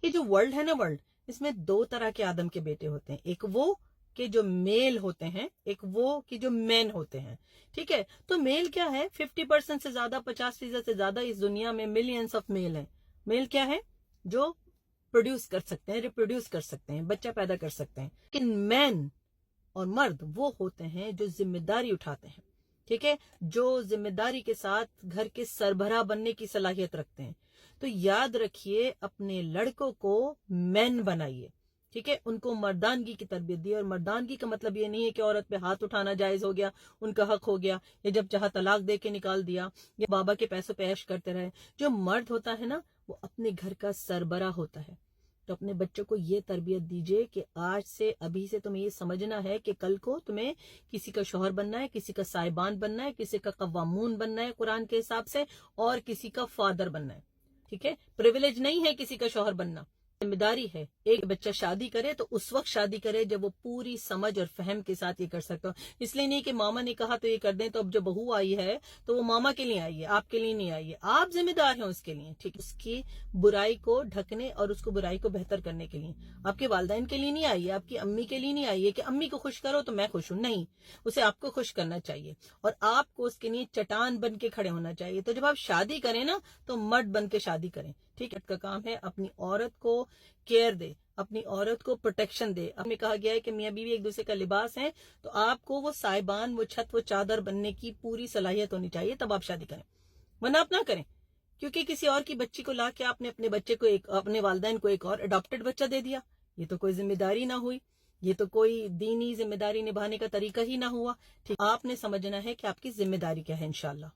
یہ جو ورلڈ ہے نا ورلڈ، اس میں دو طرح کے آدم کے بیٹے ہوتے ہیں، ایک وہ کہ جو میل ہوتے ہیں، ایک وہ کہ جو مین ہوتے ہیں. ٹھیک ہے، تو میل کیا ہے؟ 50% سے زیادہ، 50% سے زیادہ اس دنیا میں ملینز آف میل ہیں. میل کیا ہے؟ جو پروڈیوس کر سکتے ہیں، ریپروڈیوس کر سکتے ہیں، بچہ پیدا کر سکتے ہیں. لیکن مین اور مرد وہ ہوتے ہیں جو ذمہ داری اٹھاتے ہیں. ٹھیک ہے، جو ذمہ داری کے ساتھ گھر کے سربراہ بننے کی صلاحیت رکھتے ہیں. تو یاد رکھیے، اپنے لڑکوں کو مین بنائیے. ٹھیک ہے، ان کو مردانگی کی تربیت دی. اور مردانگی کا مطلب یہ نہیں ہے کہ عورت پہ ہاتھ اٹھانا جائز ہو گیا، ان کا حق ہو گیا، یا جب چاہا طلاق دے کے نکال دیا، یا بابا کے پیسوں پہ عیش کرتے رہے. جو مرد ہوتا ہے نا، وہ اپنے گھر کا سربراہ ہوتا ہے. تو اپنے بچوں کو یہ تربیت دیجئے کہ آج سے، ابھی سے تمہیں یہ سمجھنا ہے کہ کل کو تمہیں کسی کا شوہر بننا ہے، کسی کا سائبان بننا ہے، کسی کا قوامون بننا ہے قرآن کے حساب سے، اور کسی کا فادر بننا ہے. ٹھیک ہے، پریویلیج نہیں ہے کسی کا شوہر بننا، ذمہ داری ہے. ایک بچہ شادی کرے تو اس وقت شادی کرے جب وہ پوری سمجھ اور فہم کے ساتھ یہ کر سکتا ہو. اس لیے نہیں کہ ماما نے کہا تو یہ کر دیں، تو اب جو بہو آئی ہے تو وہ ماما کے لیے آئی ہے، آپ کے لیے نہیں آئی ہے. آپ ذمہ دار ہیں اس کے لیے. ٹھیک، اس کی برائی کو ڈھکنے اور اس کو برائی کو بہتر کرنے کے لیے. آپ کے والدین کے لیے نہیں آئی ہے، آپ کی امی کے لیے نہیں آئی ہے کہ امی کو خوش کرو تو میں خوش ہوں. نہیں، اسے آپ کو خوش کرنا چاہیے، اور آپ کو اس کے لیے چٹان بن کے کھڑے ہونا چاہیے. تو جب آپ شادی کریں نا، تو مرد بن کے شادی کریں. ٹھیک ہے، کا کام ہے اپنی عورت کو کیئر دے، اپنی عورت کو پروٹیکشن دے. اب میں کہا گیا ہے کہ میاں بیوی ایک دوسرے کا لباس ہیں، تو آپ کو وہ سائبان، وہ چھت، وہ چادر بننے کی پوری صلاحیت ہونی چاہیے، تب آپ شادی کریں. ورنہ آپ نہ کریں، کیونکہ کسی اور کی بچی کو لا کے آپ نے اپنے بچے کو، اپنے والدین کو ایک اور اڈاپٹڈ بچہ دے دیا. یہ تو کوئی ذمہ داری نہ ہوئی، یہ تو کوئی دینی ذمہ داری نبھانے کا طریقہ ہی نہ ہوا. ٹھیک، آپ نے سمجھنا ہے کہ آپ کی ذمہ داری کیا ہے. انشاءاللہ.